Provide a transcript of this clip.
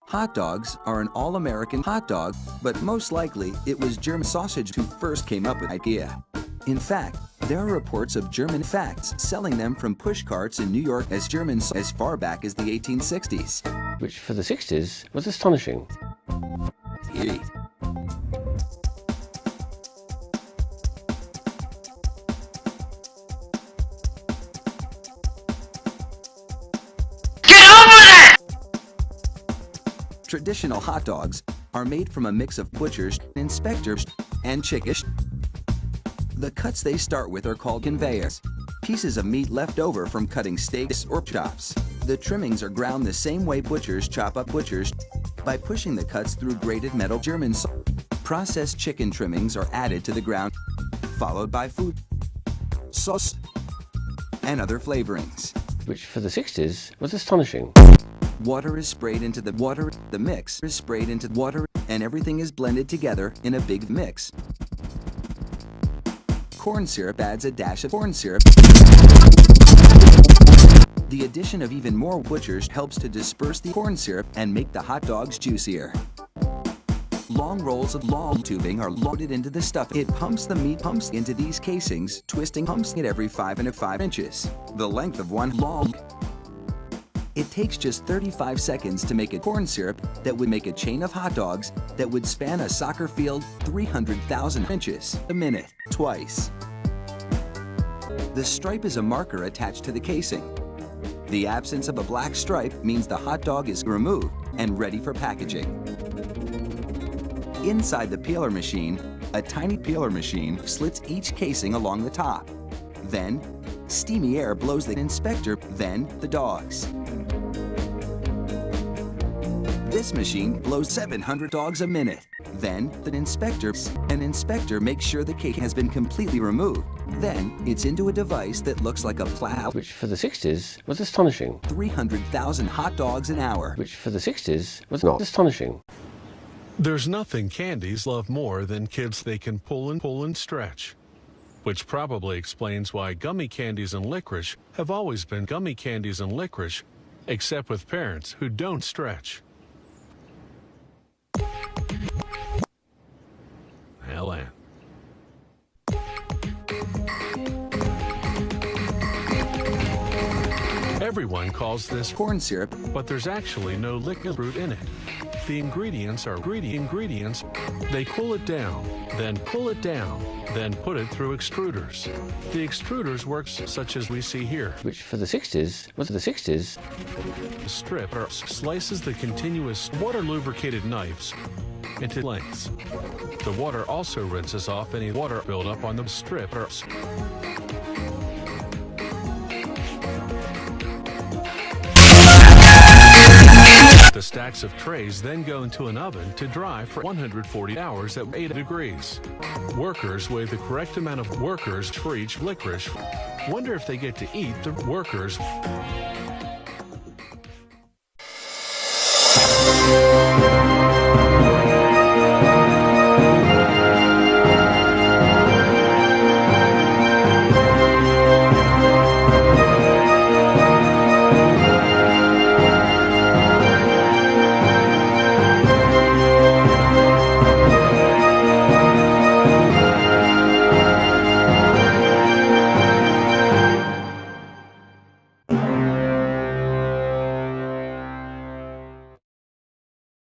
Hot dogs are an all-American hot dog, but most likely it was German sausage who first came up with the idea. In fact, there are reports of German facts selling them from push carts in New York as Germans as far back as the 1860s. Which for the 60s was astonishing. Eat. Traditional hot dogs are made from a mix of butchers, inspectors, and chickens. The cuts they start with are called conveyors, pieces of meat left over from cutting steaks or chops. The trimmings are ground the same way butchers chop up butchers, by pushing the cuts through grated metal. German processed chicken trimmings are added to the ground, followed by food, sauce, and other flavorings. Which for the 60s was astonishing. Water is sprayed into the water, the mix is sprayed into water, and everything is blended together in a big mix. Corn syrup adds a dash of corn syrup. The addition of even more butchers helps to disperse the corn syrup and make the hot dogs juicier. Long rolls of long tubing are loaded into the stuff. It pumps the meat into these casings, twisting pumps it every 5 inches, the length of one long. It takes just 35 seconds to make a corn syrup that would make a chain of hot dogs that would span a soccer field 300,000 inches a minute, twice. The stripe is a marker attached to the casing. The absence of a black stripe means the hot dog is removed and ready for packaging. Inside the peeler machine, a tiny peeler machine slits each casing along the top. Then, steamy air blows the inspector, then the dogs. This machine blows 700 dogs a minute. Then, an inspector makes sure the cake has been completely removed. Then, it's into a device that looks like a plow. Which for the 60s was astonishing. 300,000 hot dogs an hour. Which for the 60s was not astonishing. There's nothing candies love more than kids they can pull and stretch. Which probably explains why gummy candies and licorice have always been gummy candies and licorice, except with parents who don't stretch. Helen. Everyone calls this corn syrup, but there's actually no liquid fruit in it. The ingredients are ingredients. They cool it down, then pull it down, then put it through extruders. The extruders works such as we see here. Which for the 60s was the 60s. The stripper slices the continuous water-lubricated knives into lengths. The water also rinses off any water buildup on the strippers. The stacks of trays then go into an oven to dry for 140 hours at 8 degrees. Workers weigh the correct amount of workers for each licorice. Wonder if they get to eat the workers.